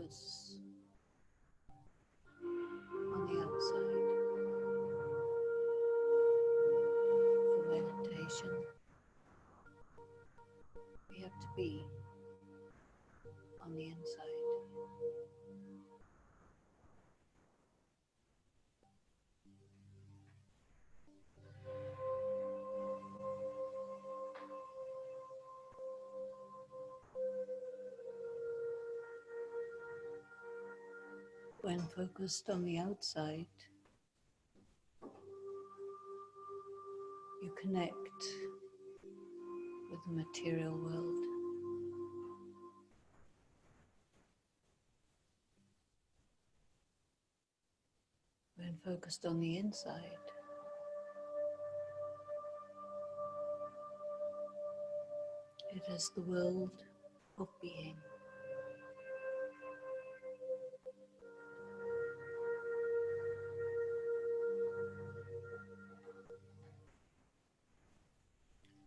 focus on the outside. For meditation, we have to be on the inside. When focused on the outside, you connect with the material world. When focused on the inside, it is the world of being.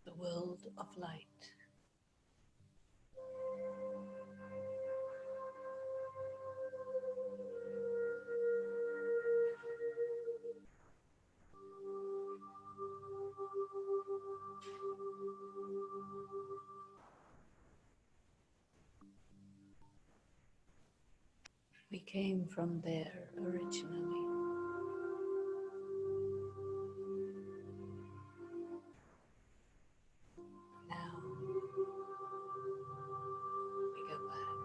The world of light. We came from there originally. Now we go back.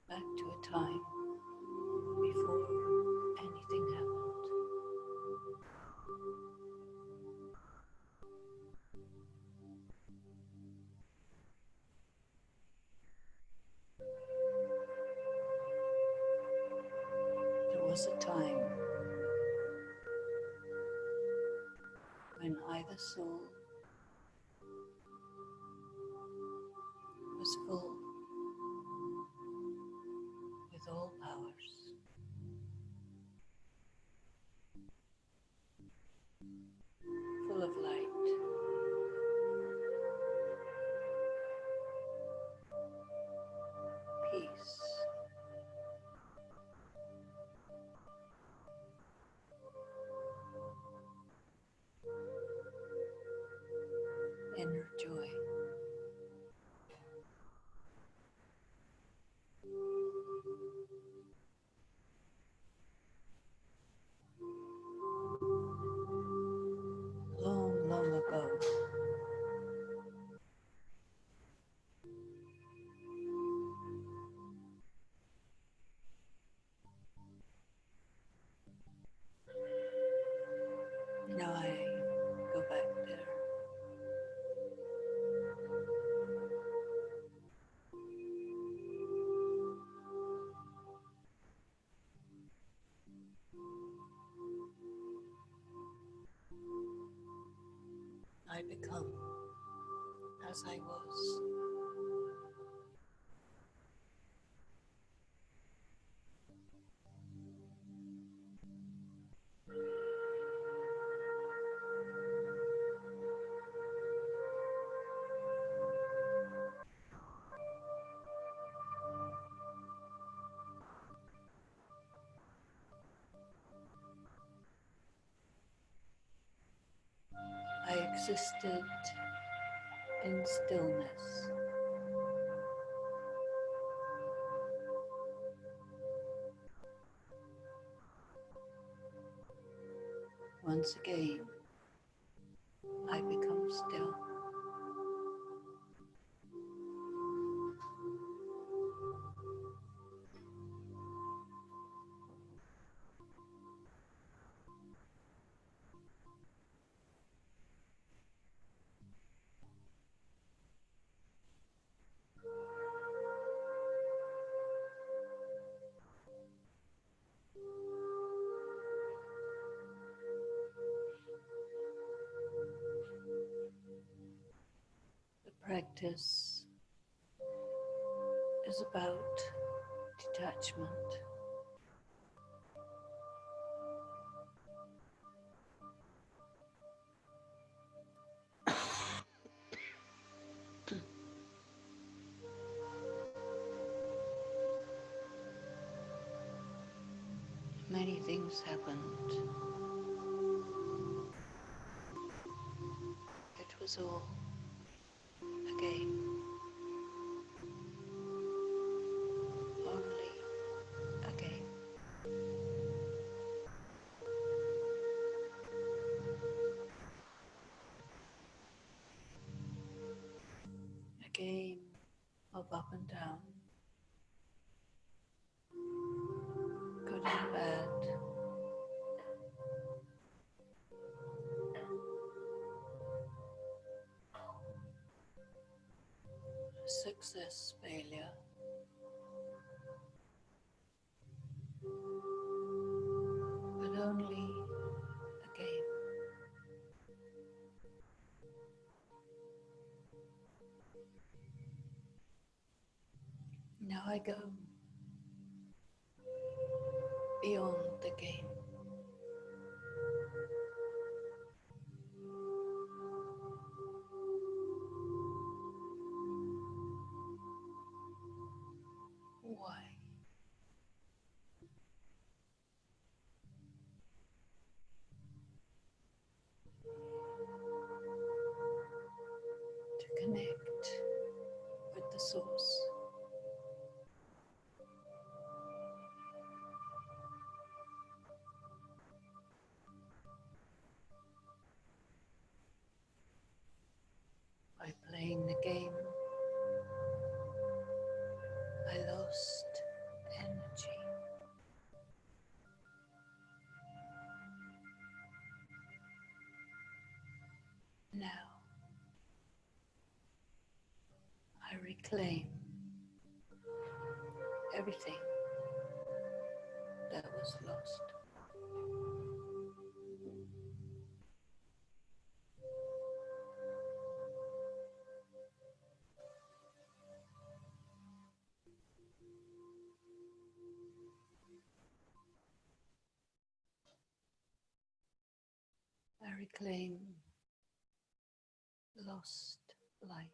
Back to a time before anything happened. There was a time when either soul was full with all powers. Full of light. Peace. Inner joy. Long, long ago, now I go back there. I become as I was. I existed in stillness. Once again, I become still. Practice is about detachment. many things happened. It was all a game. Only a game. A game of up and down, good and bad, success, failure, but only a game. Now I go beyond the game. Why? To connect with the source. By playing the game, I lost energy. Now I reclaim everything that was lost. I reclaim lost light.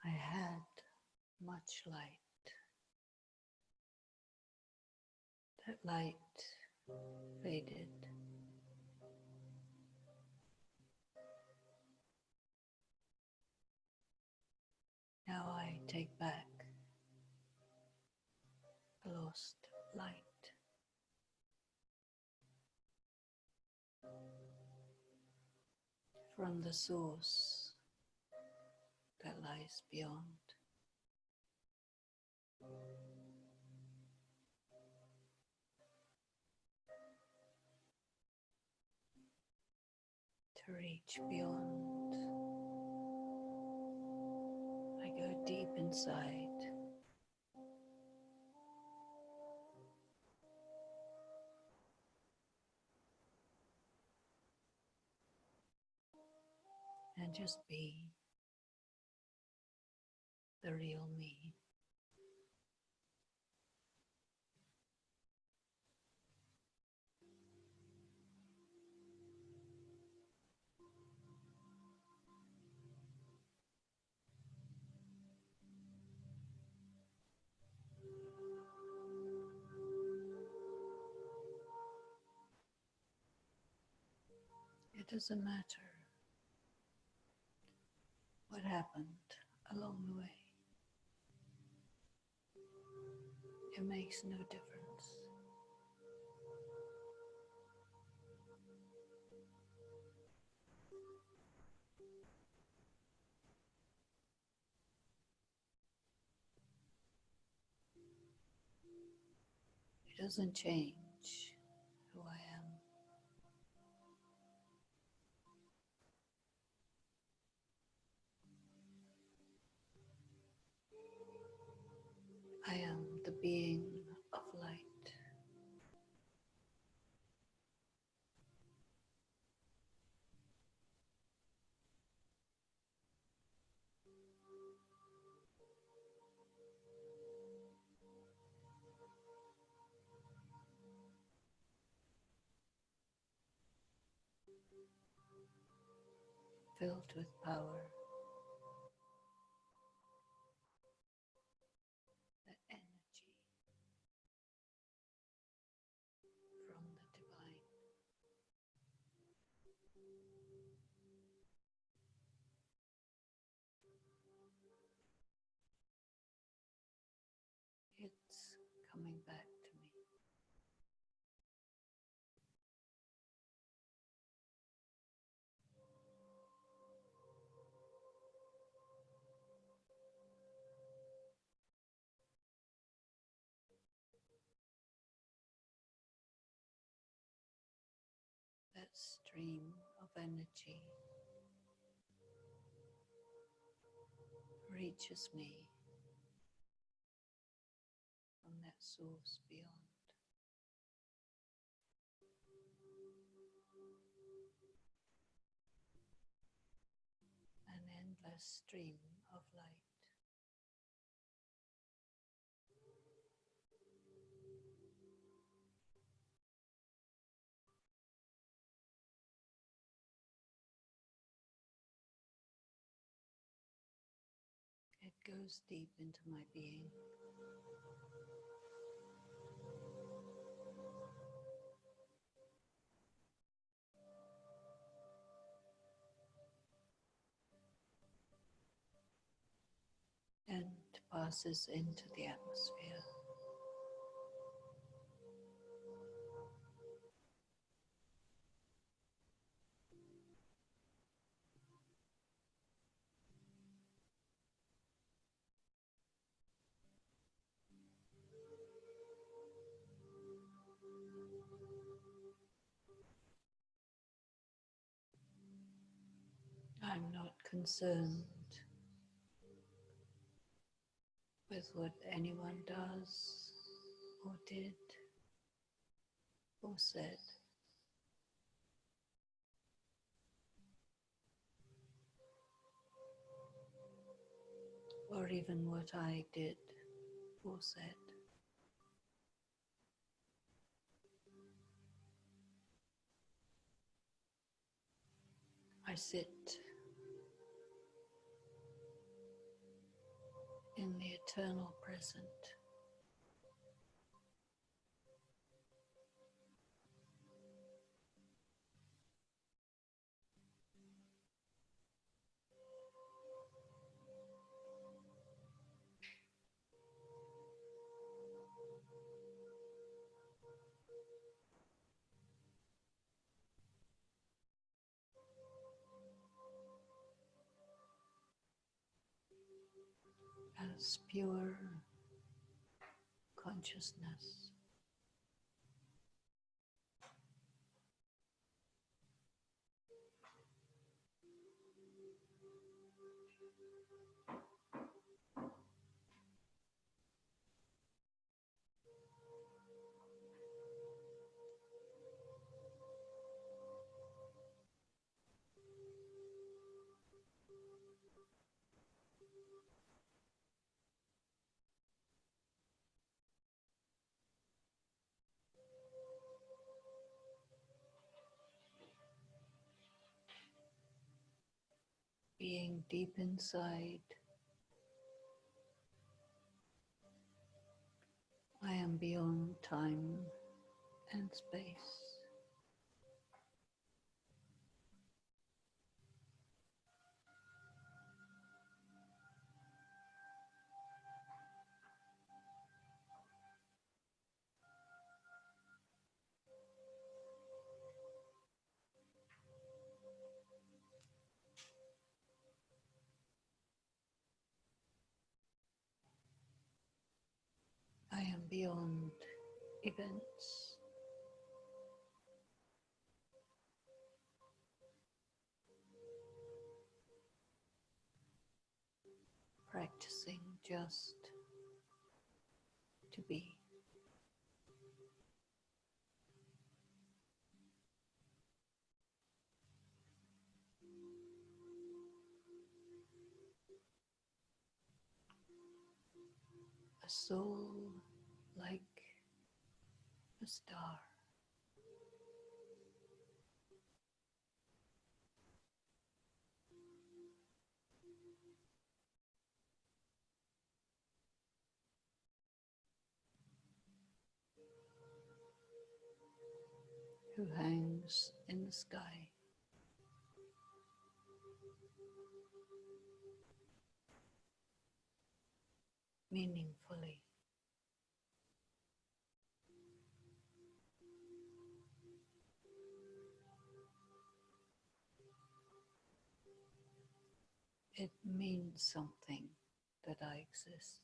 I had much light. That light faded. Now I take back the lost light. From the source that lies beyond. To reach beyond, I go deep inside. And just be the real me. It doesn't matter what happened along the way. It makes no difference. It doesn't change who I am. I am the being of light. Filled with power stream of energy reaches me from that source beyond. An endless stream of light. It goes deep into my being. And passes into the atmosphere. I'm not concerned with what anyone does or did or said. Or even what I did or said. I sit in the eternal present. As pure consciousness. Being deep inside, I am beyond time and space. I am beyond events. Practicing just to be. A soul like a star. Who hangs in the sky. Meaningfully. It means something that I exist.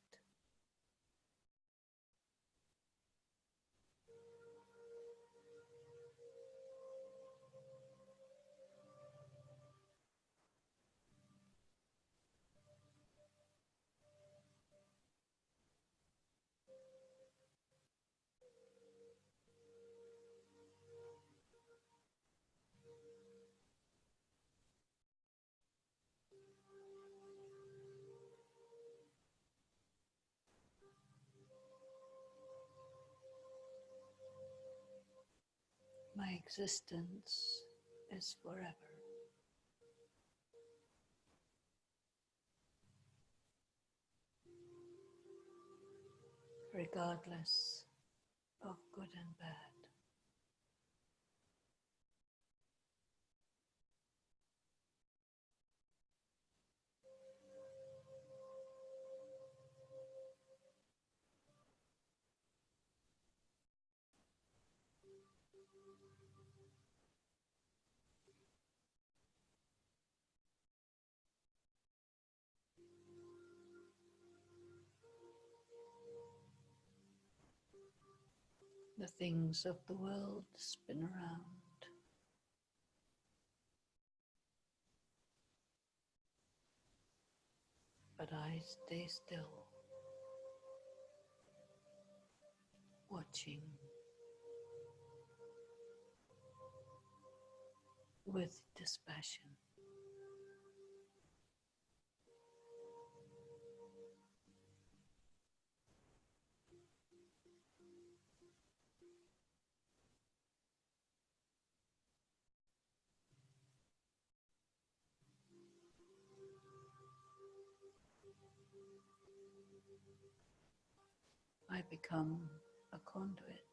My existence is forever, regardless of good and bad. The things of the world spin around, but I stay still, watching with dispassion. I become a conduit,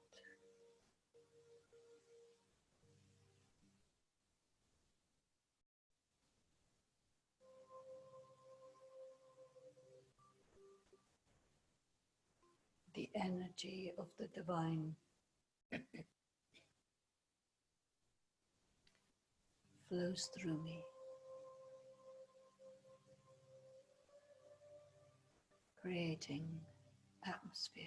the energy of the divine flows through me, creating atmosphere.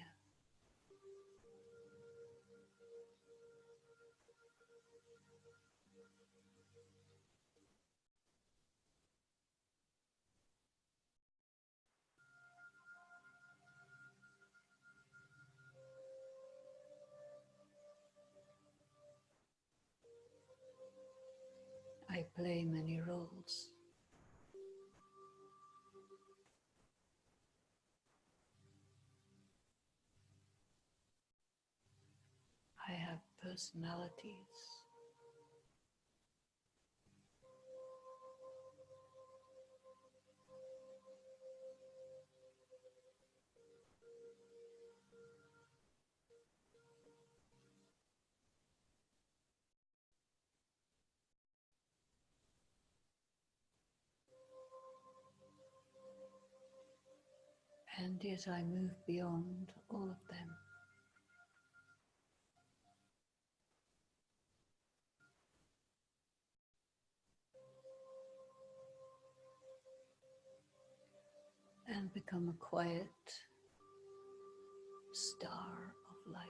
I play many roles. I have personalities. And yet I move beyond all of them. And become a quiet star of light.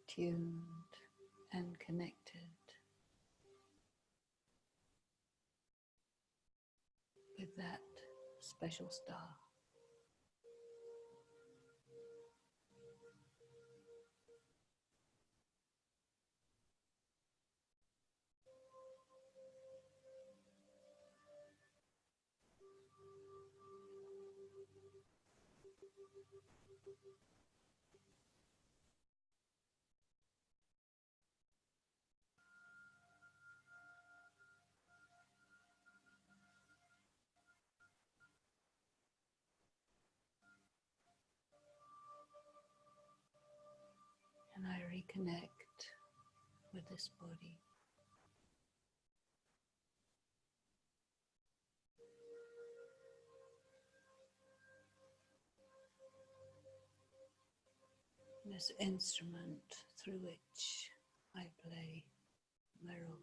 Tuned and connected with that special star. And I reconnect with this body. This instrument through which I play my role.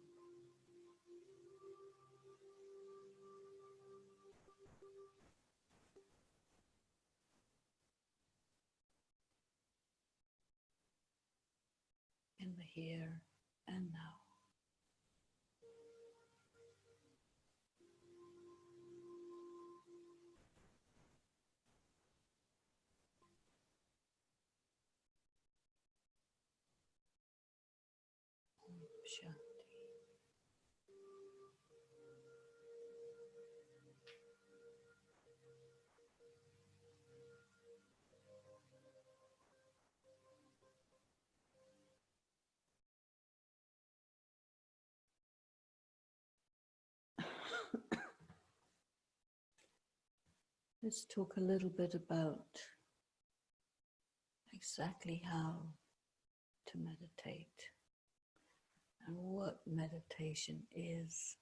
In the here and now. Shanti. Let's talk a little bit about exactly how to meditate and what meditation is.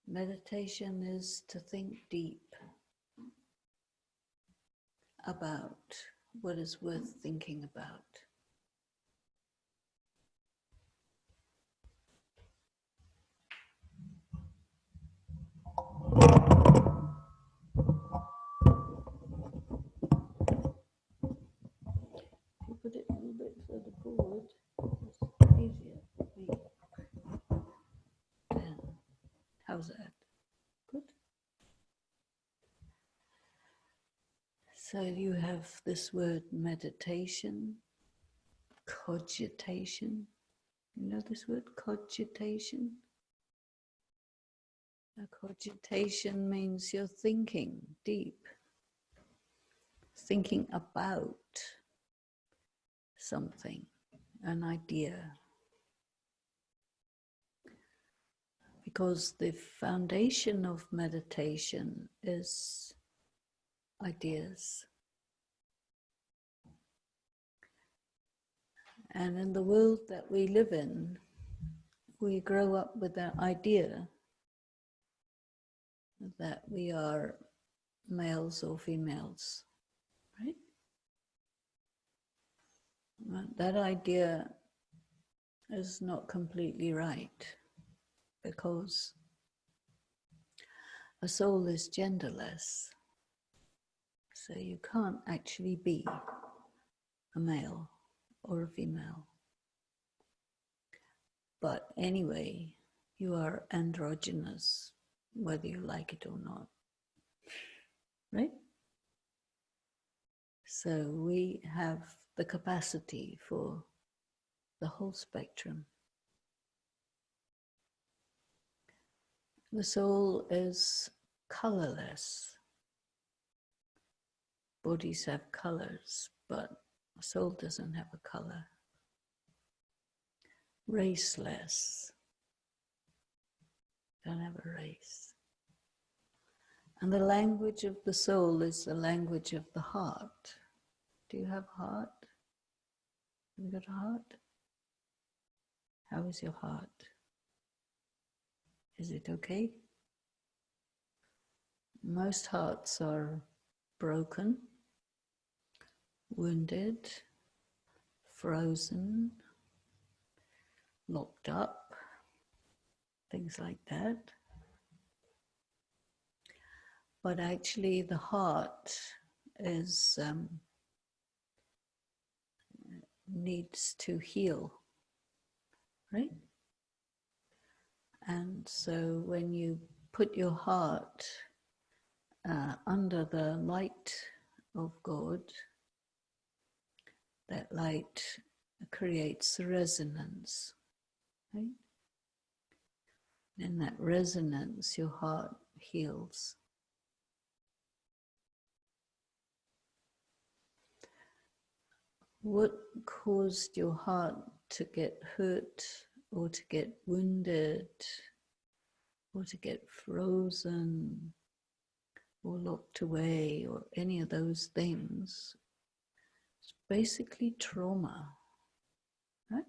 Meditation is to think deep about what is worth thinking about. If you put it a little bit further forward, it's easier for me. Then, how's that? Good. So you have this word meditation, cogitation. You know this word, cogitation? A cogitation means you're thinking deep, thinking about something, an idea. Because the foundation of meditation is ideas. And in the world that we live in, we grow up with that idea that we are males or females, right? That idea is not completely right, because a soul is genderless. So you can't actually be a male or a female. But anyway, you are androgynous, whether you like it or not, right? So we have the capacity for the whole spectrum. The soul is colorless. Bodies have colors, but the soul doesn't have a color. Raceless. Don't have a race. And the language of the soul is the language of the heart. Do you have a heart? Have you got a heart? How is your heart? Is it okay? Most hearts are broken, wounded, frozen, locked up, things like that. But actually the heart is needs to heal, right? And so when you put your heart under the light of God, that light creates resonance, right? In that resonance, your heart heals. What caused your heart to get hurt or to get wounded or to get frozen or locked away or any of those things? It's basically trauma, right?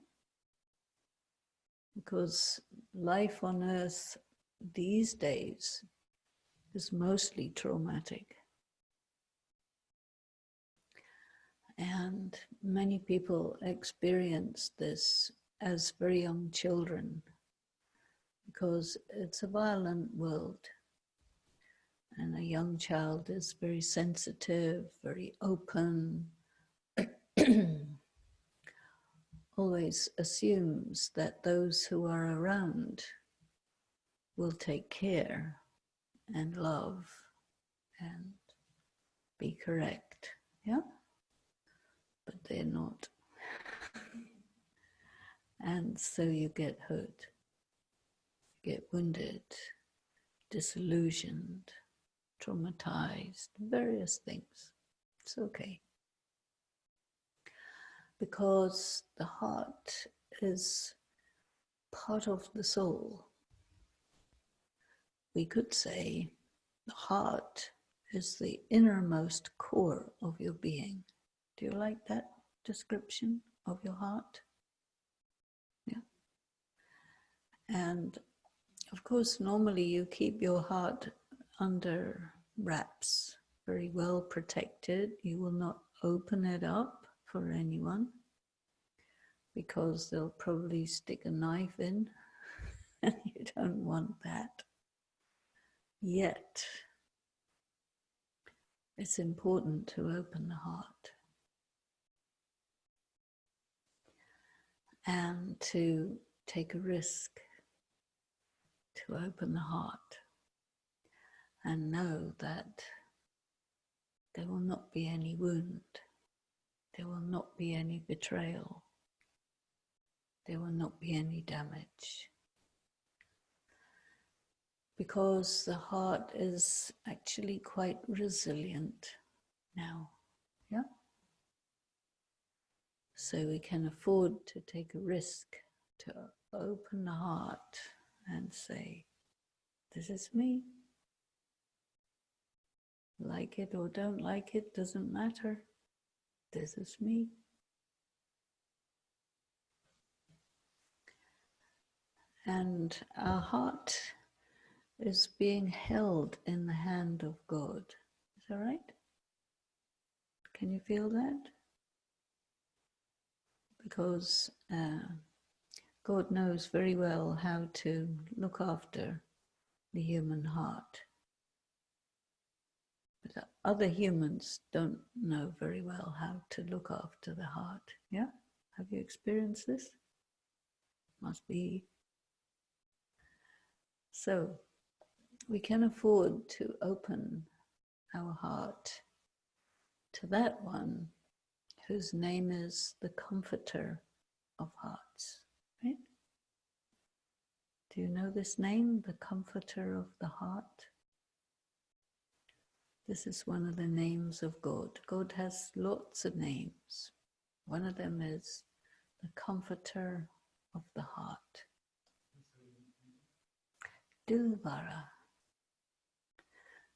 Because life on earth these days is mostly traumatic. And many people experience this as very young children because it's a violent world. And a young child is very sensitive, very open, always assumes that those who are around will take care and love and be correct, yeah? But they're not. And so you get hurt, get wounded, disillusioned, traumatized, various things. It's okay. because the heart is part of the soul. We could say the heart is the innermost core of your being. Do you like that description of your heart? Yeah. And of course, normally you keep your heart under wraps, very well protected. You will not open it up for anyone because they'll probably stick a knife in and you don't want that. Yet, it's important to open the heart and to take a risk to open the heart and know that there will not be any wound, there will not be any betrayal, there will not be any damage. Because the heart is actually quite resilient now, yeah? So we can afford to take a risk to open the heart and say, this is me. Like it or don't like it, doesn't matter. This is me. And our heart is being held in the hand of God. Is that right? Can you feel that? Because God knows very well how to look after the human heart. But other humans don't know very well how to look after the heart. Yeah? Have you experienced this? Must be. So, we can afford to open our heart to that one whose name is the Comforter of Hearts, right? Do you know this name, the Comforter of the Heart? This is one of the names of God. God has lots of names. One of them is the Comforter of the Heart. Dilvara.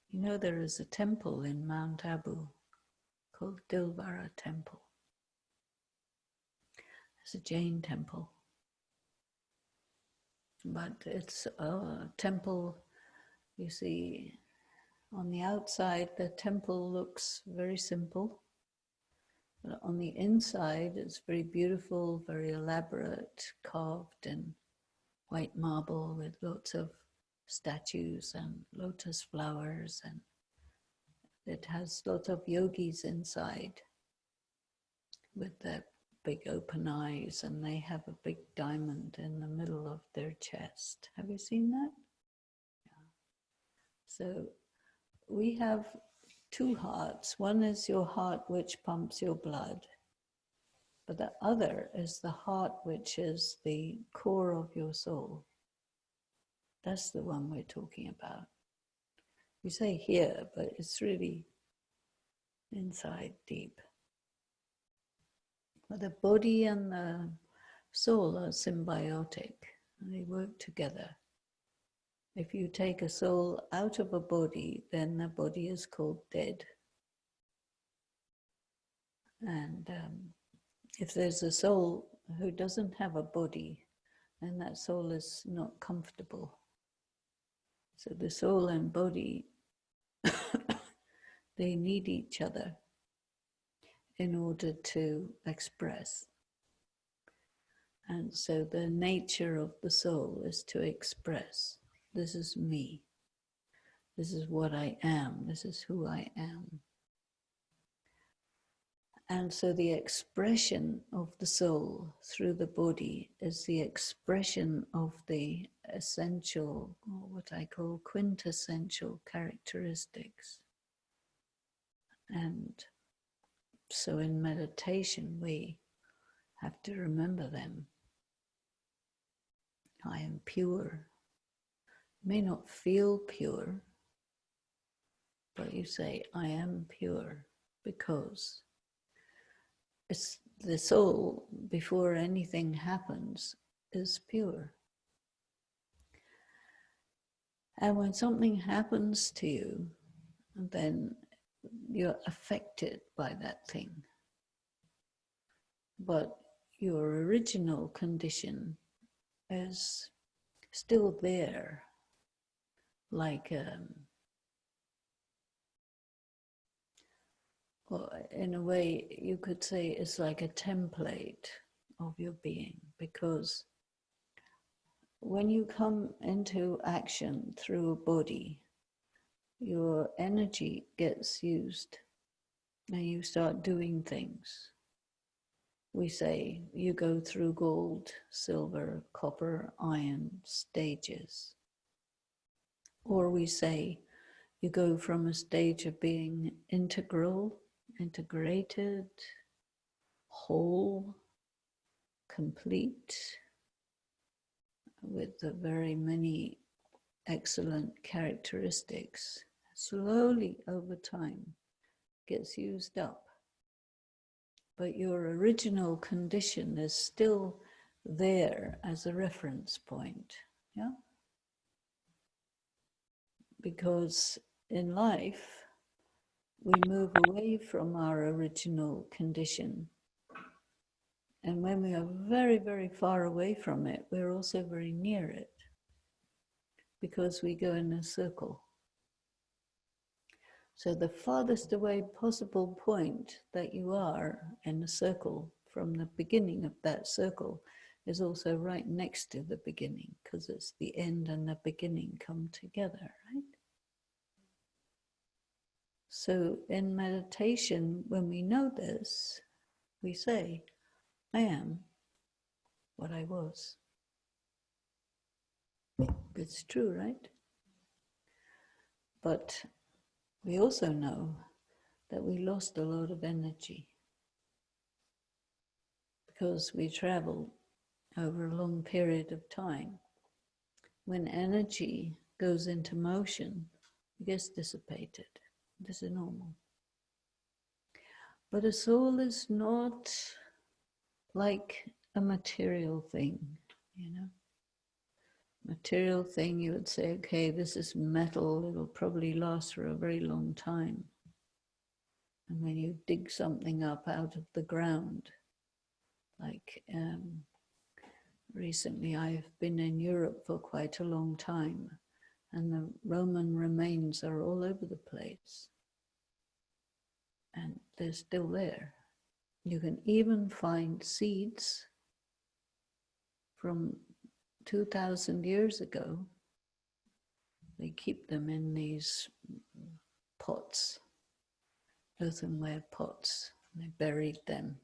You know there is a temple in Mount Abu called Dilvara Temple. It's a Jain temple. But it's a temple, you see, on the outside the temple looks very simple. But on the inside it's very beautiful, very elaborate, carved in white marble with lots of statues and lotus flowers, and it has lots of yogis inside with their big open eyes, and they have a big diamond in the middle of their chest. Have you seen that? Yeah. So we have two hearts. One is your heart which pumps your blood, but the other is the heart which is the core of your soul. That's the one we're talking about. We say here, but it's really inside deep. But the body and the soul are symbiotic, and they work together. If you take a soul out of a body, then the body is called dead. And if there's a soul who doesn't have a body, then that soul is not comfortable. So the soul and body, they need each other in order to express. And so the nature of the soul is to express. This is me. This is what I am. This is who I am. And so the expression of the soul through the body is the expression of the essential, or what I call quintessential characteristics. And so in meditation, we have to remember them. I am pure. May not feel pure, but you say, I am pure, because it's the soul, before anything happens, is pure. And when something happens to you, then you're affected by that thing. But your original condition is still there, like well, in a way you could say it's like a template of your being, because when you come into action through a body, your energy gets used and you start doing things. We say you go through gold, silver, copper, iron stages. Or we say you go from a stage of being integral, integrated, whole, complete, with the very many excellent characteristics, slowly over time gets used up. But your original condition is still there as a reference point, yeah? Because in life, we move away from our original condition. And when we are very, very far away from it, we're also very near it, because we go in a circle. So the farthest away possible point that you are in a circle from the beginning of that circle is also right next to the beginning, because it's the end and the beginning come together, right? So in meditation, when we know this, we say, I am what I was. It's true, right? But we also know that we lost a lot of energy because we traveled over a long period of time. When energy goes into motion, it gets dissipated. This is normal. But a soul is not like a material thing, you know. Material thing, you would say, okay, this is metal, it'll probably last for a very long time. And when you dig something up out of the ground, like recently I've been in Europe for quite a long time, and the Roman remains are all over the place. And they're still there. You can even find seeds from 2,000 years ago. They keep them in these pots, earthenware pots. They buried them.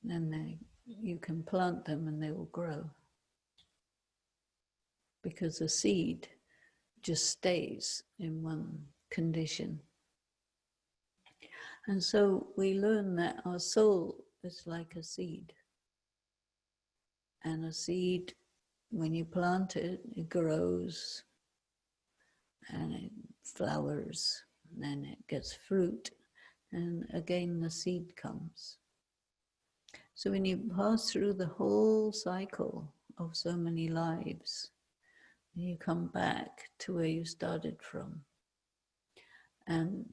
And then you can plant them and they will grow. Because a seed just stays in one condition. And so we learn that our soul is like a seed. And a seed, when you plant it, it grows and it flowers, and then it gets fruit, and again the seed comes. So when you pass through the whole cycle of so many lives, you come back to where you started from. And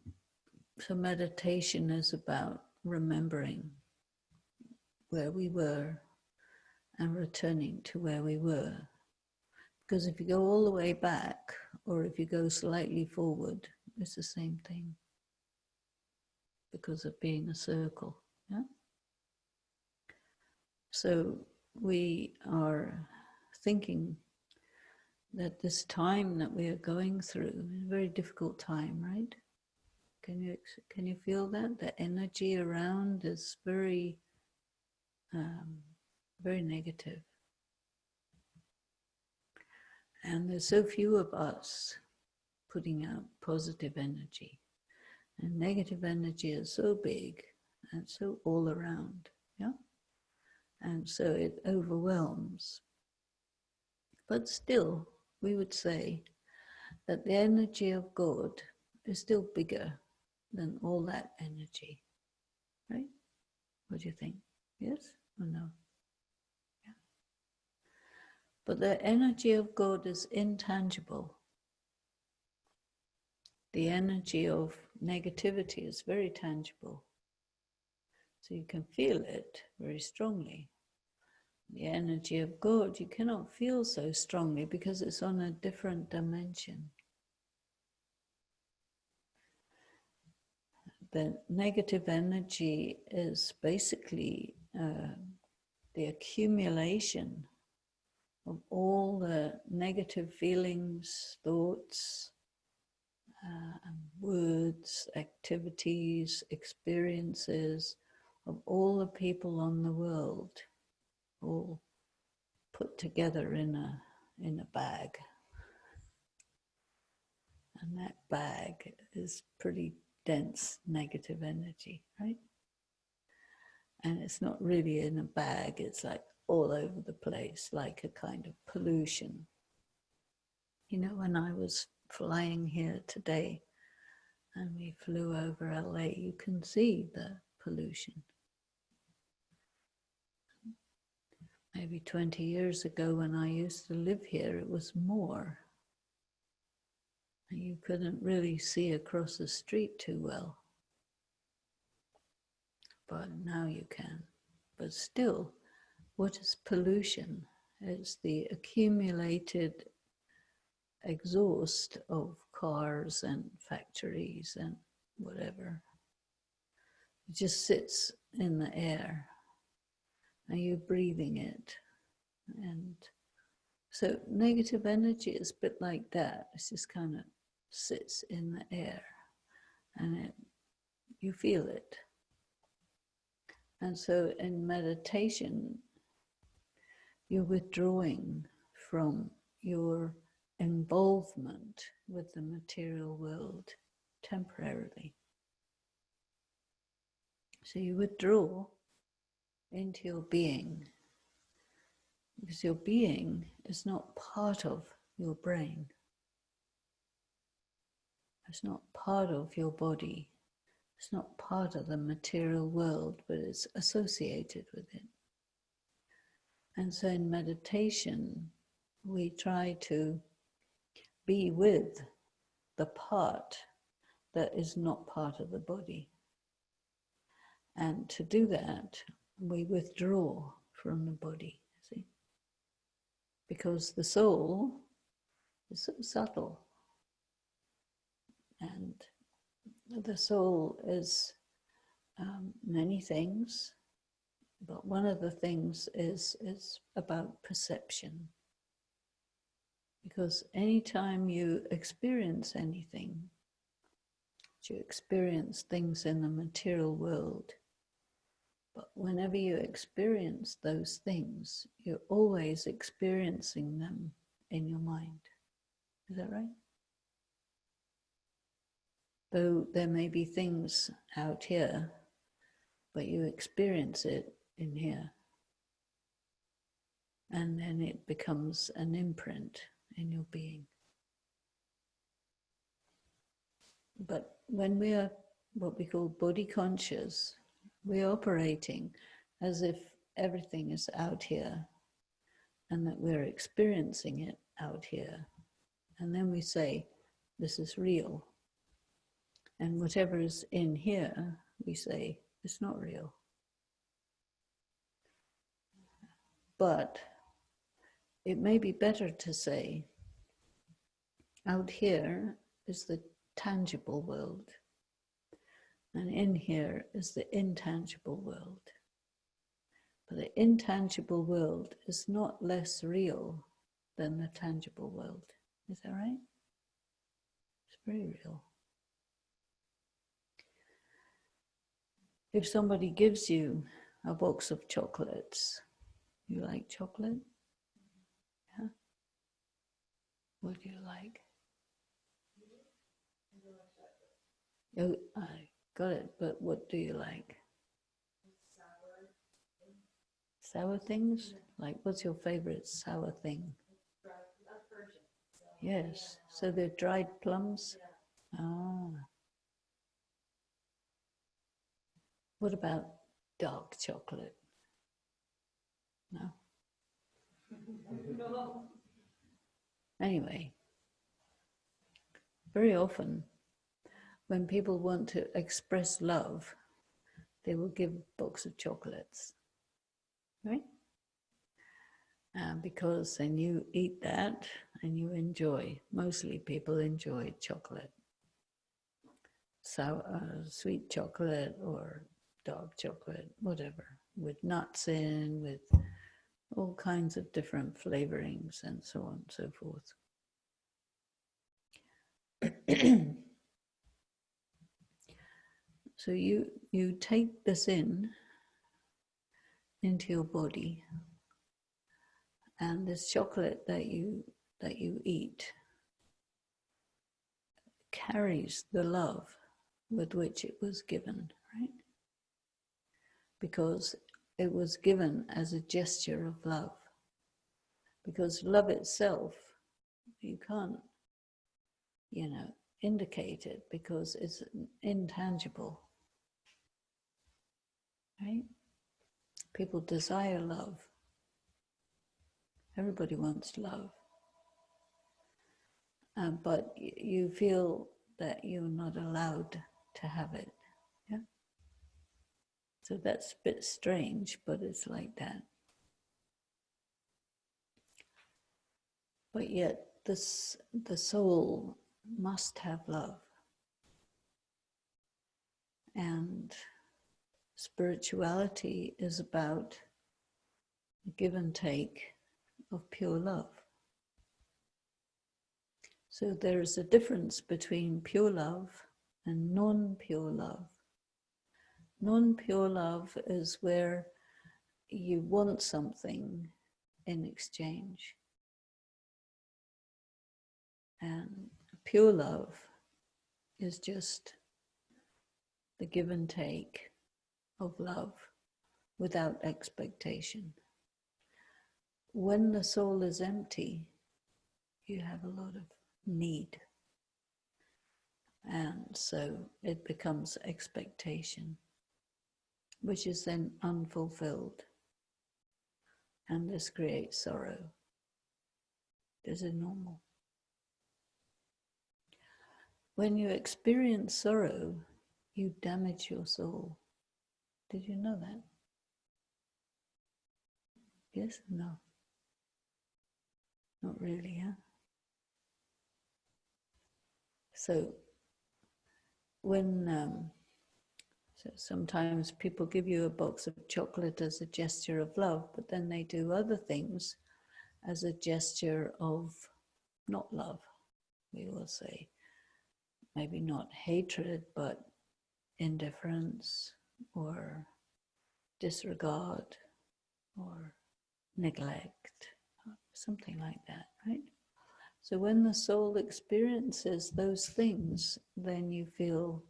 so meditation is about remembering where we were and returning to where we were. Because if you go all the way back, or if you go slightly forward, it's the same thing. Because of being a circle. Yeah? So we are thinking that this time that we are going through is a very difficult time, right? Can you feel that? The energy around is very, very negative. And there's so few of us putting out positive energy. And negative energy is so big and so all around, yeah? And so it overwhelms. But still, we would say that the energy of God is still bigger than all that energy, right? What do you think? Yes or no? Yeah. But the energy of God is intangible. The energy of negativity is very tangible. So you can feel it very strongly. The energy of God, you cannot feel so strongly because it's on a different dimension. The negative energy is basically the accumulation of all the negative feelings, thoughts, words, activities, experiences of all the people on the world, all put together in a bag. And that bag is pretty dense negative energy, right? And it's not really in a bag, it's like all over the place, like a kind of pollution. You know, when I was flying here today and we flew over LA, you can see the pollution. Maybe 20 years ago when I used to live here, it was more. You couldn't really see across the street too well. But now you can. But still, what is pollution? It's the accumulated exhaust of cars and factories and whatever. It just sits in the air and you're breathing it. And so negative energy is a bit like that. It just kind of sits in the air and you feel it. And so in meditation, you're withdrawing from your involvement with the material world temporarily. So you withdraw into your being, because your being is not part of your brain. It's not part of your body. It's not part of the material world, but it's associated with it. And so in meditation, we try to be with the part that is not part of the body. And to do that, we withdraw from the body, see? Because the soul is so subtle. And the soul is many things, but one of the things is about perception. Because anytime you experience anything, you experience things in the material world, but whenever you experience those things, you're always experiencing them in your mind. Is that right? Though there may be things out here, but you experience it in here. And then it becomes an imprint in your being. But when we are what we call body conscious, we're operating as if everything is out here and that we're experiencing it out here. And then we say, this is real. And whatever is in here, we say, it's not real. But it may be better to say, out here is the tangible world, and in here is the intangible world. But the intangible world is not less real than the tangible world. Is that right? It's very real. If somebody gives you a box of chocolates, you like chocolate? Yeah? What do you like? Oh, I got it, but what do you like? Sour things? Like, what's your favorite sour thing? Yes, so they're dried plums? Ah. What about dark chocolate. No? No. Anyway, very often when people want to express love, they will give a box of chocolates, right? Because then you eat that and you enjoy. Mostly people enjoy chocolate. Sweet chocolate or dark chocolate, whatever, with nuts in, with all kinds of different flavorings and so on and so forth. So you take this into your body, and this chocolate that you eat carries the love with which it was given, right? Because it was given as a gesture of love. Because love itself, you can't, indicate it because it's intangible, right? People desire love. Everybody wants love. But you feel that you're not allowed to have it. Yeah. So that's a bit strange, but it's like that. But yet the soul must have love. And spirituality is about give and take of pure love. So there is a difference between pure love and non-pure love. Non-pure love is where you want something in exchange. And pure love is just the give and take of love without expectation. When the soul is empty, you have a lot of need. And so it becomes expectation, which is then unfulfilled. And this creates sorrow. This is normal. When you experience sorrow, you damage your soul. Did you know that? Yes? No. Not really, huh? So when so sometimes people give you a box of chocolate as a gesture of love, but then they do other things as a gesture of not love, we will say. Maybe not hatred, but indifference or disregard or neglect, something like that, right? So when the soul experiences those things, then you feel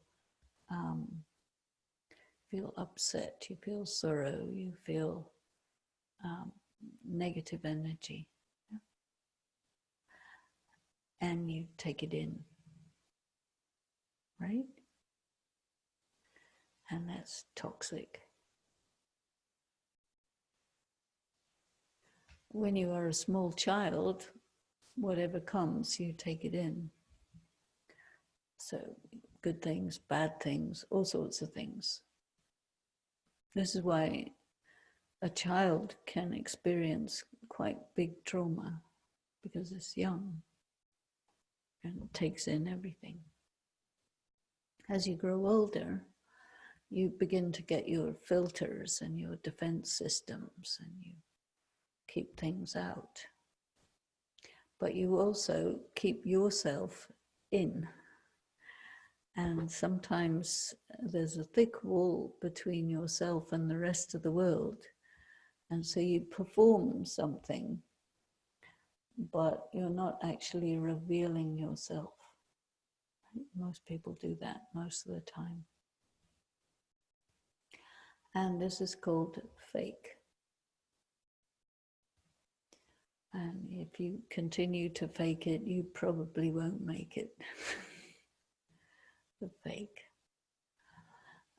upset, you feel sorrow, you feel negative energy, yeah? And you take it in, right? And that's toxic. When you are a small child, whatever comes, you take it in. So good things, bad things, all sorts of things. This is why a child can experience quite big trauma because it's young and takes in everything. As you grow older, you begin to get your filters and your defense systems and you keep things out. But you also keep yourself in. And sometimes there's a thick wall between yourself and the rest of the world. And so you perform something, but you're not actually revealing yourself. Most people do that most of the time. And this is called fake. And if you continue to fake it, you probably won't make it. The fake.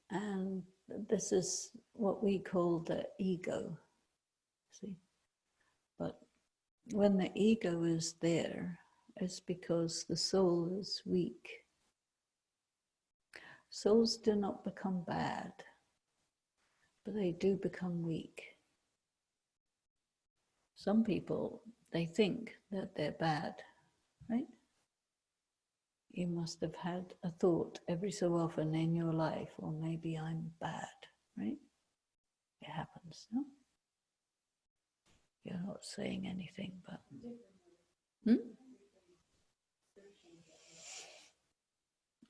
And this is what we call the ego, see. But when the ego is there, it's because the soul is weak. Souls do not become bad, but they do become weak. Some people, they think that they're bad, right? You must have had a thought every so often in your life, or maybe I'm bad, right? It happens, no? You're not saying anything, but...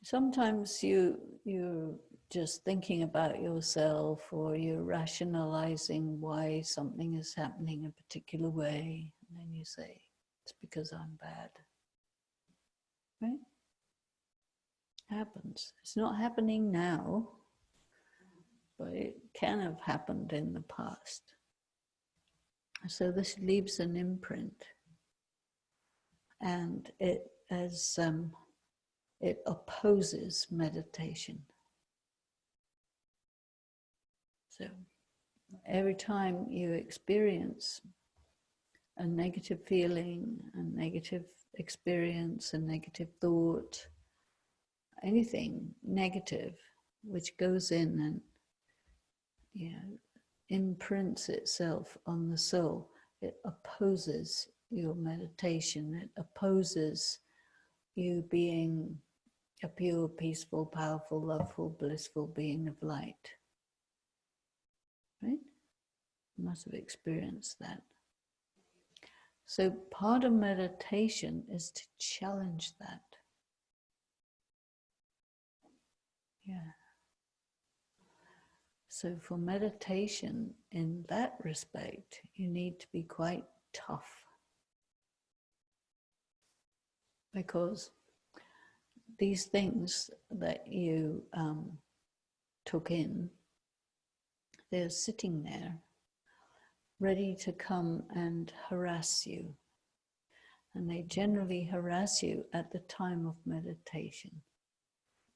Sometimes you're just thinking about yourself, or you're rationalizing why something is happening a particular way, and then you say, it's because I'm bad. Right? Happens. It's not happening now, but it can have happened in the past. So this leaves an imprint, and it opposes meditation. So every time you experience a negative feeling, a negative experience, a negative thought, anything negative which goes in and, you know, imprints itself on the soul, it opposes your meditation. It opposes you being a pure, peaceful, powerful, loveful, blissful being of light. Right? You must have experienced that. So part of meditation is to challenge that. Yeah. So for meditation, in that respect, you need to be quite tough. Because these things that you took in, they're sitting there, ready to come and harass you. And they generally harass you at the time of meditation.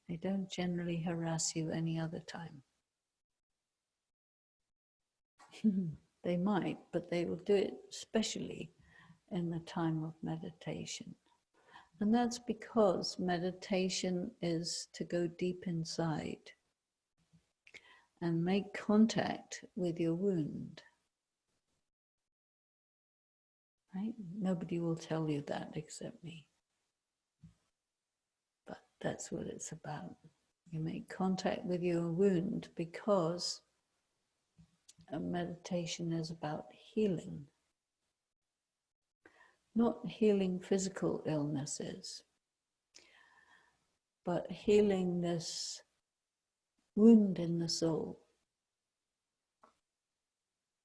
They don't generally harass you any other time. They might, but they will do it especially in the time of meditation. And that's because meditation is to go deep inside and make contact with your wound. Right? Nobody will tell you that except me. But that's what it's about. You make contact with your wound because meditation is about healing. Not healing physical illnesses, but healing this wound in the soul,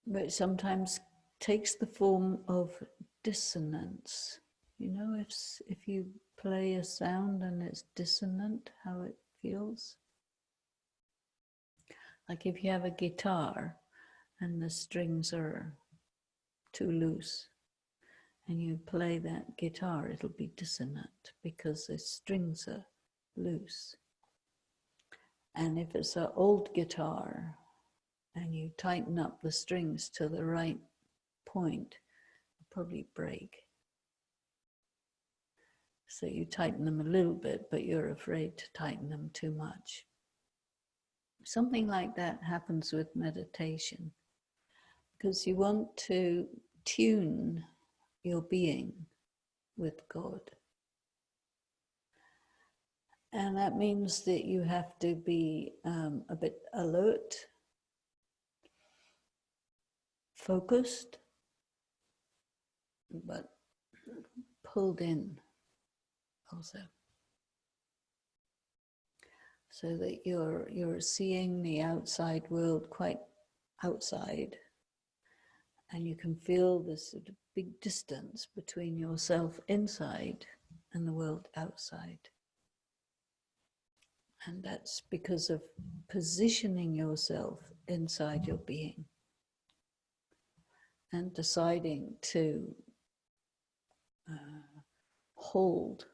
which sometimes takes the form of dissonance. You know, if you play a sound and it's dissonant, how it feels? Like if you have a guitar and the strings are too loose, and you play that guitar, it'll be dissonant because the strings are loose. And if it's an old guitar and you tighten up the strings to the right point, it'll probably break. So you tighten them a little bit, but you're afraid to tighten them too much. Something like that happens with meditation, because you want to tune your being with God. And that means that you have to be a bit alert, focused, but pulled in also. So that you're seeing the outside world quite outside, and you can feel this sort of big distance between yourself inside and the world outside. And that's because of positioning yourself inside your being and deciding to hold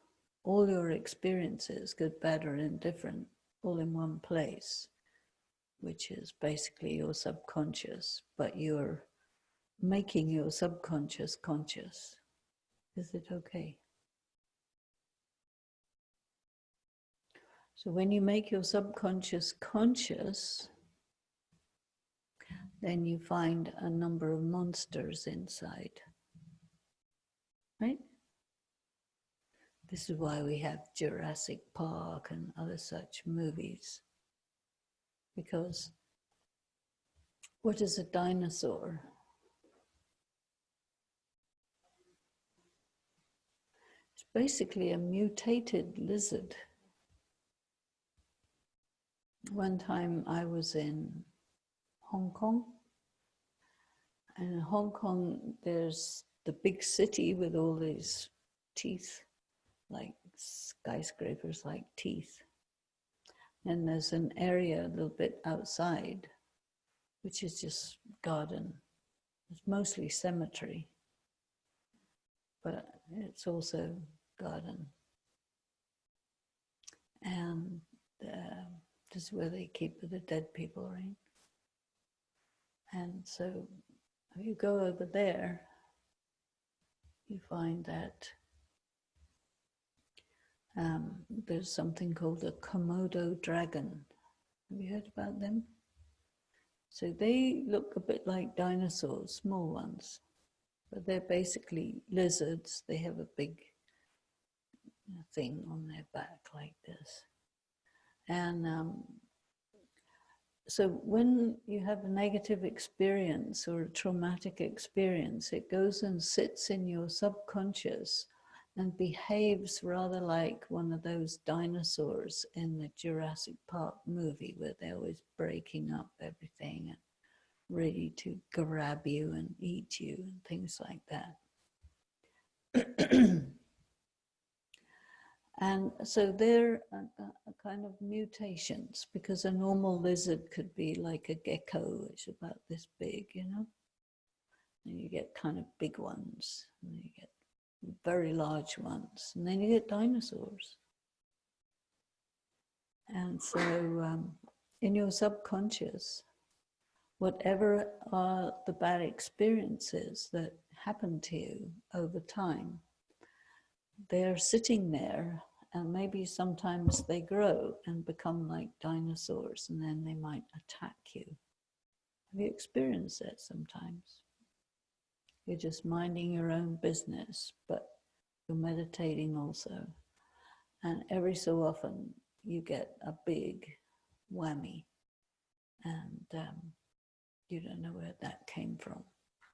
all your experiences, good, bad, or indifferent, all in one place, which is basically your subconscious, but you're making your subconscious conscious. Is it okay? So when you make your subconscious conscious, then you find a number of monsters inside, right? This is why we have Jurassic Park and other such movies. Because what is a dinosaur? It's basically a mutated lizard. One time I was in Hong Kong, and in Hong Kong there's the big city with all these teeth, like skyscrapers like teeth. And there's an area a little bit outside, which is just garden. It's mostly cemetery, but it's also garden. And this is where they keep the dead people, right? And so if you go over there, you find that there's something called a Komodo dragon. Have you heard about them? So they look a bit like dinosaurs, small ones, but they're basically lizards. They have a big thing on their back like this. And so when you have a negative experience or a traumatic experience, it goes and sits in your subconscious and behaves rather like one of those dinosaurs in the Jurassic Park movie where they're always breaking up everything and ready to grab you and eat you and things like that. And so they're a kind of mutations, because a normal lizard could be like a gecko, which is about this big, you know? And you get kind of big ones, and you get very large ones, and then you get dinosaurs. And so in your subconscious, whatever are the bad experiences that happen to you over time, they're sitting there, and maybe sometimes they grow and become like dinosaurs, and then they might attack you. Have you experienced that sometimes? You're just minding your own business, but you're meditating also. And every so often you get a big whammy, and you don't know where that came from.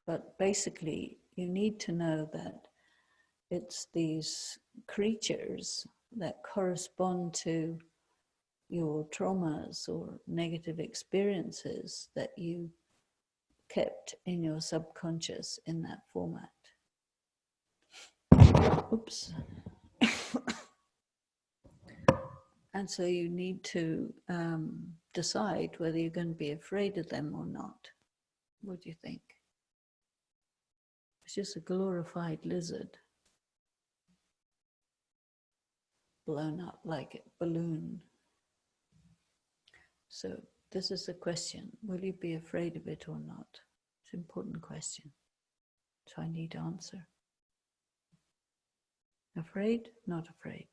But basically, you need to know that it's these creatures that correspond to your traumas or negative experiences that you kept in your subconscious in that format. Oops. And so you need to decide whether you're going to be afraid of them or not. What do you think? It's just a glorified lizard, blown up like a balloon. So this is the question: will you be afraid of it or not? It's an important question, so I need to answer. Afraid? Not afraid?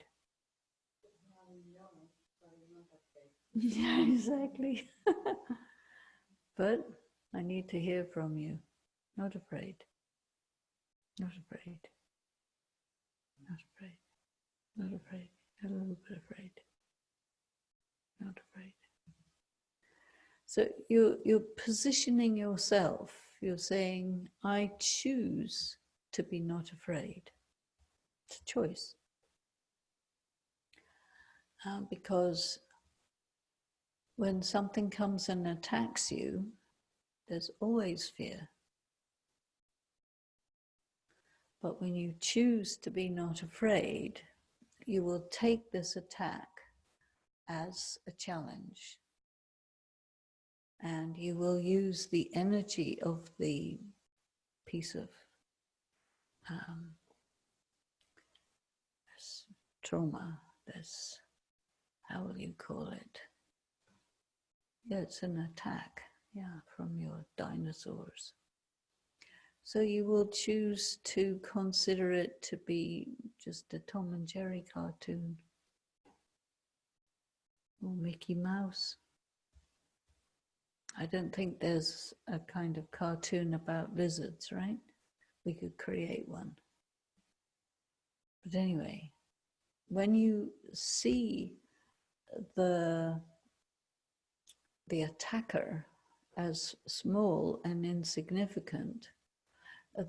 Yeah, exactly. But I need to hear from you. Not afraid. Not afraid. Not afraid. Not afraid. A little bit afraid. Not afraid. So you're positioning yourself. You're saying, I choose to be not afraid. It's a choice. Because when something comes and attacks you, there's always fear. But when you choose to be not afraid, you will take this attack as a challenge. And you will use the energy of the piece of this trauma, this, how will you call it? Yeah, it's an attack, yeah, from your dinosaurs. So you will choose to consider it to be just a Tom and Jerry cartoon or Mickey Mouse. I don't think there's a kind of cartoon about lizards, right? We could create one. But anyway, when you see the attacker as small and insignificant,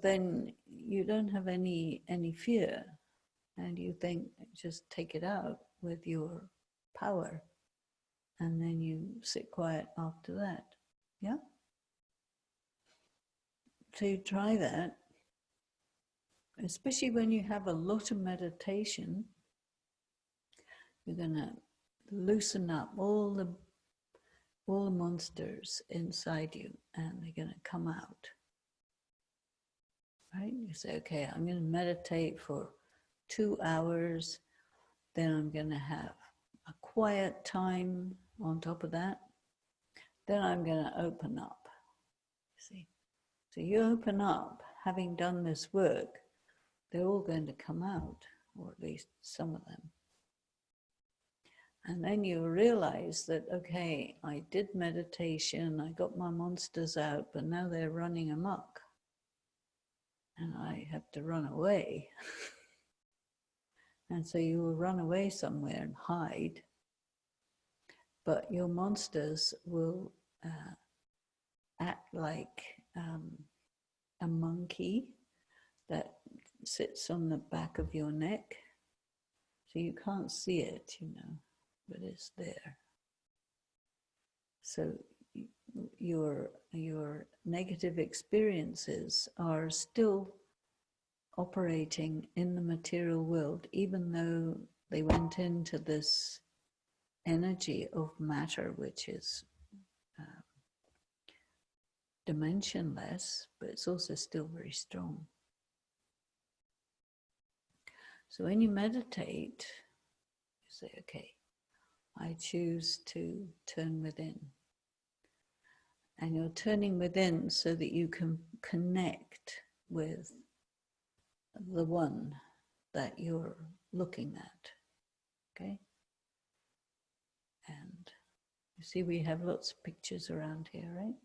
then you don't have any fear, and you think, just take it out with your power, and then you sit quiet after that. Yeah? So you try that, especially when you have a lot of meditation. You're going to loosen up all the monsters inside you, and they're going to come out. Right? You say, okay, I'm going to meditate for 2 hours, then I'm going to have a quiet time on top of that, then I'm going to open up. See? So you open up, having done this work, they're all going to come out, or at least some of them. And then you realize that, okay, I did meditation, I got my monsters out, but now they're running amok. And I have to run away. And so you will run away somewhere and hide. But your monsters will act like a monkey that sits on the back of your neck. So you can't see it, but it's there. So your negative experiences are still operating in the material world, even though they went into this energy of matter, which is dimensionless, but it's also still very strong. So when you meditate, you say, okay, I choose to turn within. And you're turning within so that you can connect with the one that you're looking at, okay? And you see we have lots of pictures around here, right?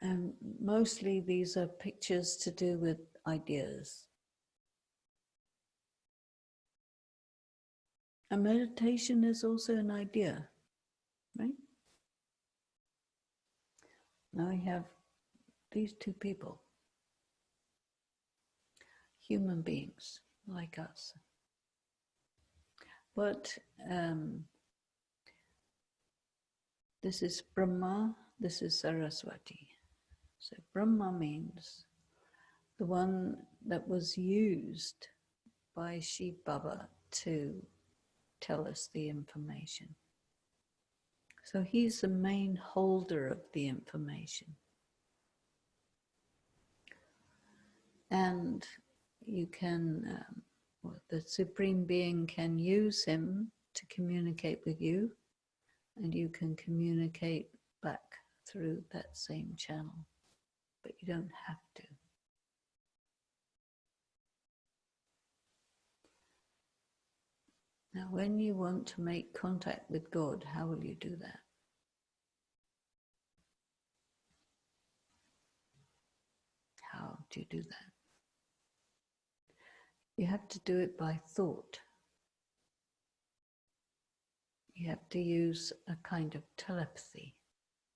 And mostly these are pictures to do with ideas. And meditation is also an idea, right? Now we have these two people, human beings like us. But this is Brahma, this is Saraswati. So Brahma means the one that was used by Shiv Baba to tell us the information. So he's the main holder of the information. And you can, the Supreme Being can use him to communicate with you, and you can communicate back through that same channel, but you don't have to. Now, when you want to make contact with God, how will you do that? How do you do that? You have to do it by thought. You have to use a kind of telepathy.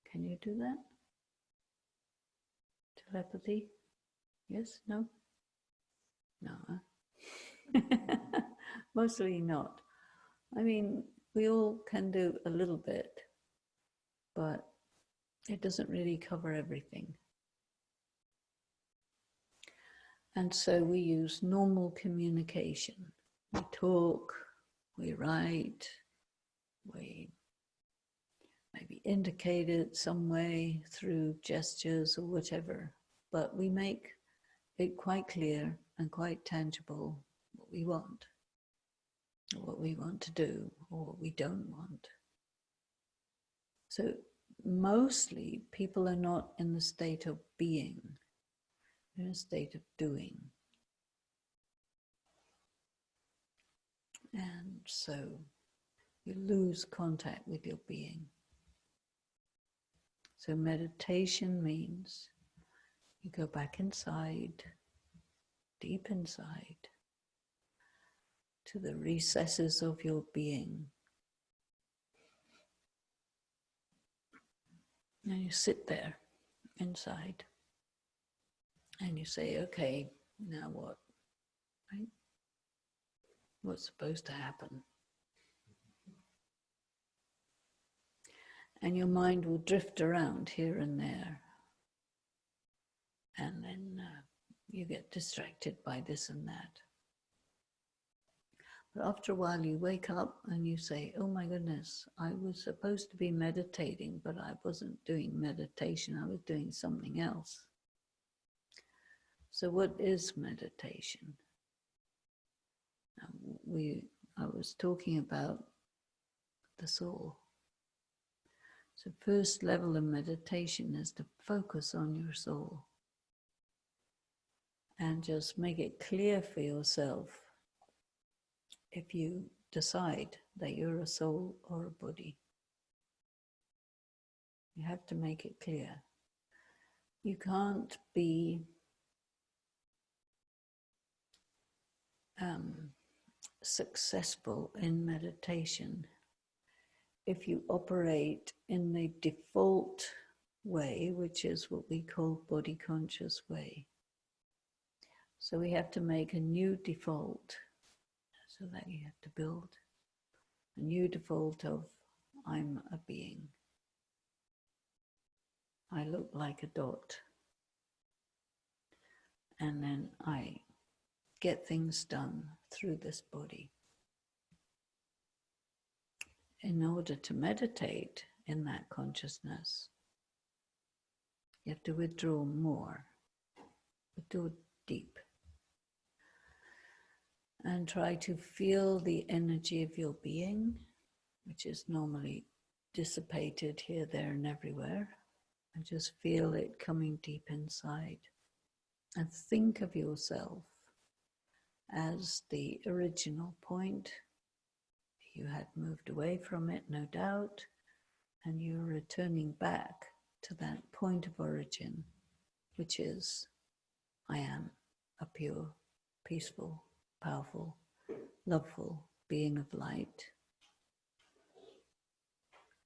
Can you do that? Telepathy? Yes? No? No, huh? Mostly not. I mean, we all can do a little bit, but it doesn't really cover everything. And so we use normal communication. We talk, we write, we maybe indicate it some way through gestures or whatever, but we make it quite clear and quite tangible what we want, or what we want to do, or what we don't want. So mostly people are not in the state of being, they're in a state of doing. And so you lose contact with your being. So meditation means you go back inside, deep inside, to the recesses of your being. And you sit there inside and you say, okay, now what? Right? What's supposed to happen? And your mind will drift around here and there. And then you get distracted by this and that. But after a while you wake up and you say, oh my goodness, I was supposed to be meditating, but I wasn't doing meditation, I was doing something else. So what is meditation? I was talking about the soul. So first level of meditation is to focus on your soul and just make it clear for yourself if you decide that you're a soul or a body. You have to make it clear. You can't be successful in meditation if you operate in the default way, which is what we call body conscious way. So we have to make a new default, so that you have to build a new default of I'm a being. I look like a dot. And then I get things done through this body. In order to meditate in that consciousness, you have to withdraw more, withdraw deep, and try to feel the energy of your being, which is normally dissipated here, there, and everywhere, and just feel it coming deep inside. And think of yourself as the original point. You had moved away from it, no doubt, and you're returning back to that point of origin, which is, I am a pure, peaceful, powerful, loveful being of light.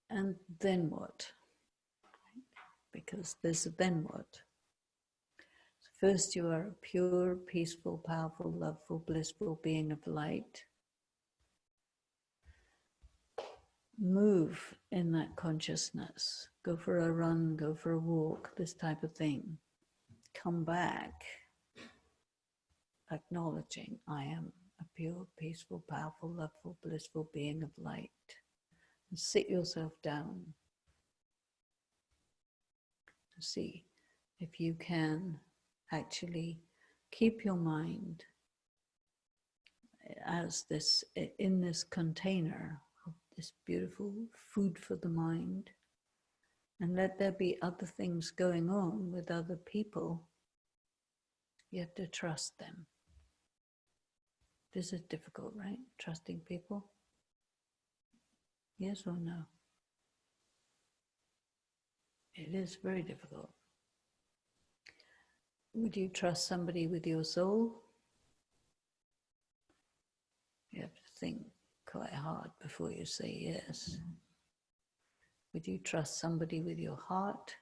And then what? Because there's a then what. So first you are a pure, peaceful, powerful, loveful, blissful being of light. Move in that consciousness. Go for a run, go for a walk, this type of thing. Come back, acknowledging I am a pure, peaceful, powerful, loveful, blissful being of light. And sit yourself down. See if you can actually keep your mind as this, in this container of this beautiful food for the mind, and let there be other things going on with other people. You have to trust them. This is difficult, right? Trusting people? Yes or no? It is very difficult. Would you trust somebody with your soul? You have to think quite hard before you say yes. Would you trust somebody with your heart?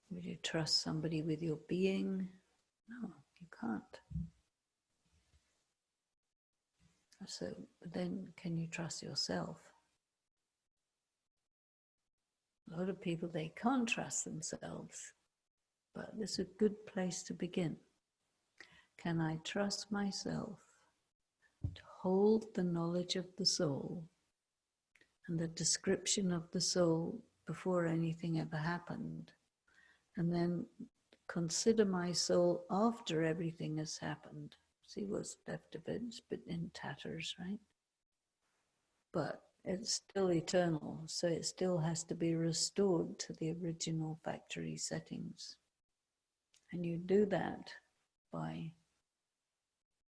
Would you trust somebody with your being? No, you can't. So then can you trust yourself? A lot of people, they can't trust themselves, but this is a good place to begin. Can I trust myself to hold the knowledge of the soul and the description of the soul before anything ever happened, and then consider my soul after everything has happened? See what's left of it, it's a bit in tatters, right? But it's still eternal, so it still has to be restored to the original factory settings. And you do that by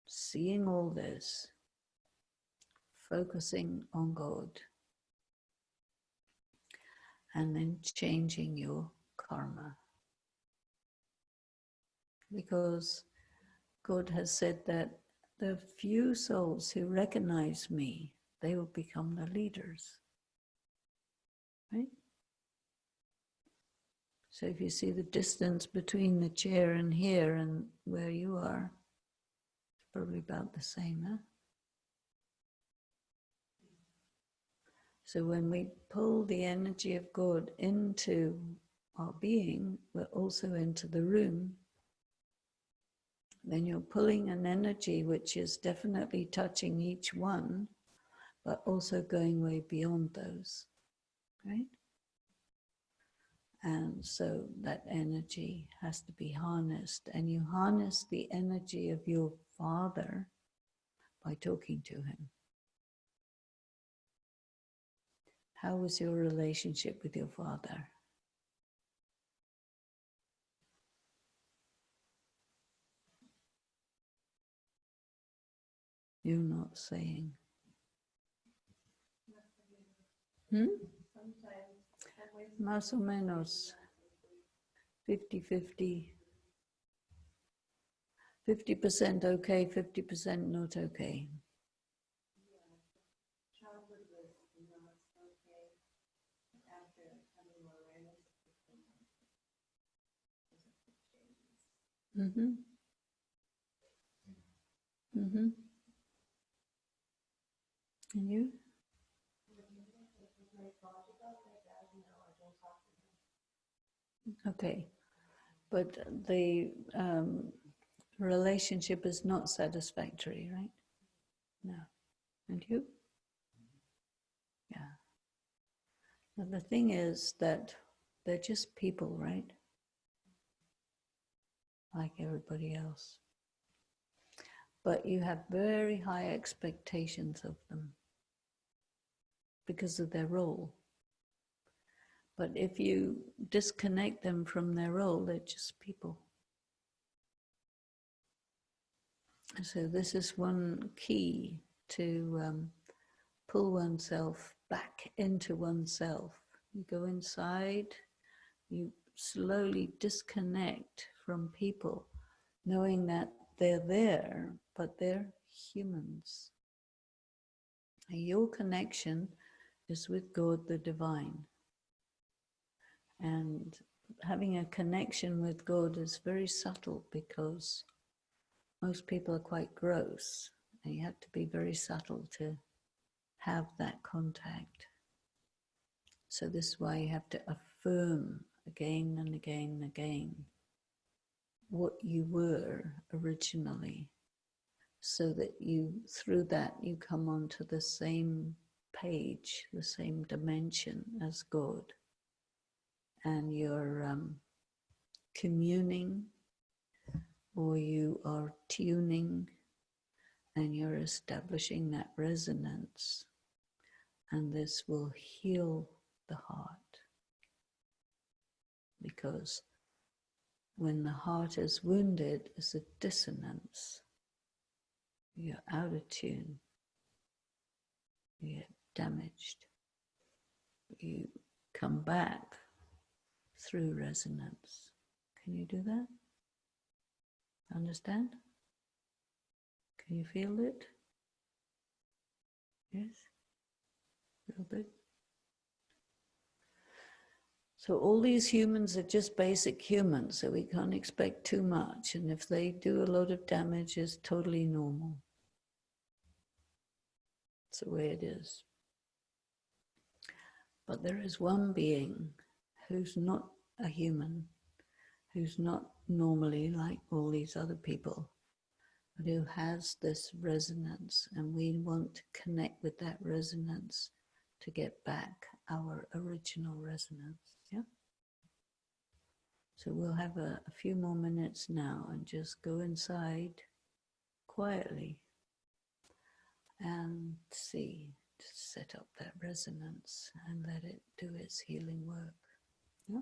seeing all this, focusing on God, and then changing your karma. Because God has said that the few souls who recognize me, they will become the leaders. Right? So if you see the distance between the chair and here and where you are, it's probably about the same, huh? So when we pull the energy of God into our being, but also into the room, then you're pulling an energy which is definitely touching each one, but also going way beyond those, right? And so that energy has to be harnessed, and you harness the energy of your Father by talking to him. How was your relationship with your Father? You're not saying. Más o menos 50-50. 50% okay, 50% not okay. Mm-hmm. Mm-hmm. And you? Okay. But the relationship is not satisfactory, right? No. And you? Yeah. Now the thing is that they're just people, right? Like everybody else. But you have very high expectations of them because of their role. But if you disconnect them from their role, they're just people. So this is one key to pull oneself back into oneself. You go inside, you slowly disconnect from people, knowing that they're there, but they're humans. And your connection is with God the Divine. And having a connection with God is very subtle because most people are quite gross, and you have to be very subtle to have that contact. So this is why you have to affirm again and again and again what you were originally, so that you, through that, you come onto the same page, the same dimension as God, and you're communing, or you are tuning, and you're establishing that resonance, and this will heal the heart. Because when the heart is wounded, it's a dissonance. You're out of tune. You get damaged. You come back through resonance. Can you do that? Understand? Can you feel it? Yes? A little bit? So all these humans are just basic humans, so we can't expect too much. And if they do a lot of damage, it's totally normal. It's the way it is. But there is one being who's not a human, who's not normally like all these other people, but who has this resonance, and we want to connect with that resonance to get back our original resonance. Yeah? So we'll have a few more minutes now and just go inside quietly and see. Just set up that resonance and let it do its healing work. Yeah?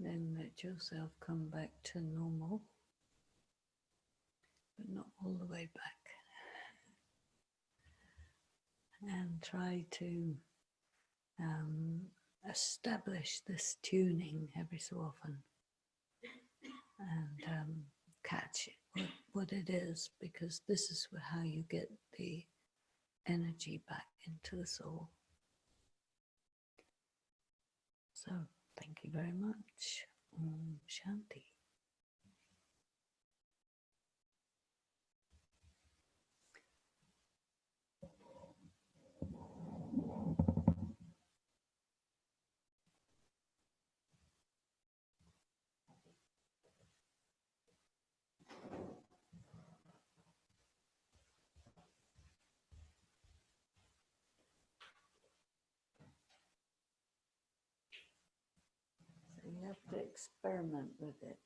Then let yourself come back to normal, but not all the way back. And try to establish this tuning every so often and catch it, what it is, because this is how you get the energy back into the soul. So, thank you very much. Shanti. So you have to experiment with it.